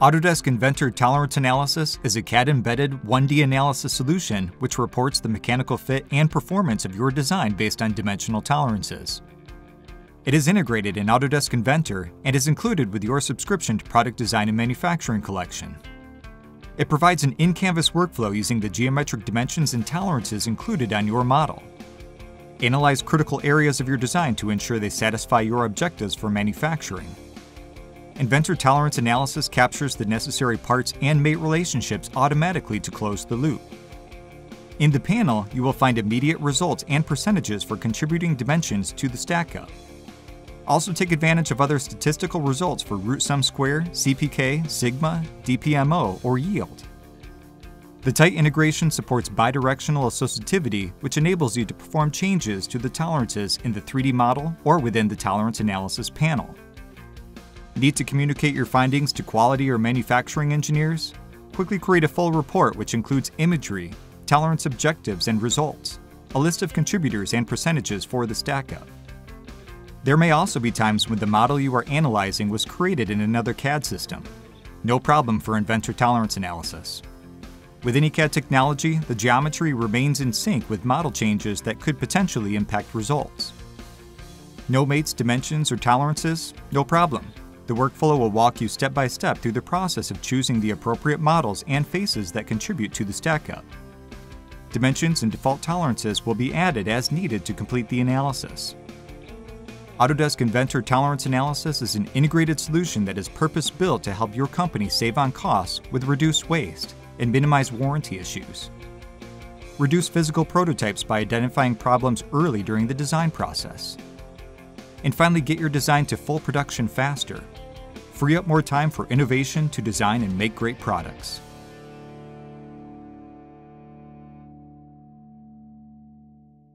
Autodesk Inventor Tolerance Analysis is a CAD-embedded 1D analysis solution which reports the mechanical fit and performance of your design based on dimensional tolerances. It is integrated in Autodesk Inventor and is included with your subscription to Product Design and Manufacturing Collection. It provides an in-canvas workflow using the geometric dimensions and tolerances included on your model. Analyze critical areas of your design to ensure they satisfy your objectives for manufacturing. Inventor Tolerance Analysis captures the necessary parts and mate relationships automatically to close the loop. In the panel, you will find immediate results and percentages for contributing dimensions to the stack-up. Also take advantage of other statistical results for root sum square, CPK, sigma, DPMO, or yield. The tight integration supports bidirectional associativity, which enables you to perform changes to the tolerances in the 3D model or within the tolerance analysis panel. Need to communicate your findings to quality or manufacturing engineers? Quickly create a full report which includes imagery, tolerance objectives and results, a list of contributors and percentages for the stack-up. There may also be times when the model you are analyzing was created in another CAD system. No problem for Inventor Tolerance Analysis. With any CAD technology, the geometry remains in sync with model changes that could potentially impact results. No mates, dimensions, or tolerances? No problem. The workflow will walk you step by step through the process of choosing the appropriate models and faces that contribute to the stack-up. Dimensions and default tolerances will be added as needed to complete the analysis. Autodesk Inventor Tolerance Analysis is an integrated solution that is purpose-built to help your company save on costs with reduced waste and minimize warranty issues. Reduce physical prototypes by identifying problems early during the design process. And finally, get your design to full production faster. Free up more time for innovation to design and make great products.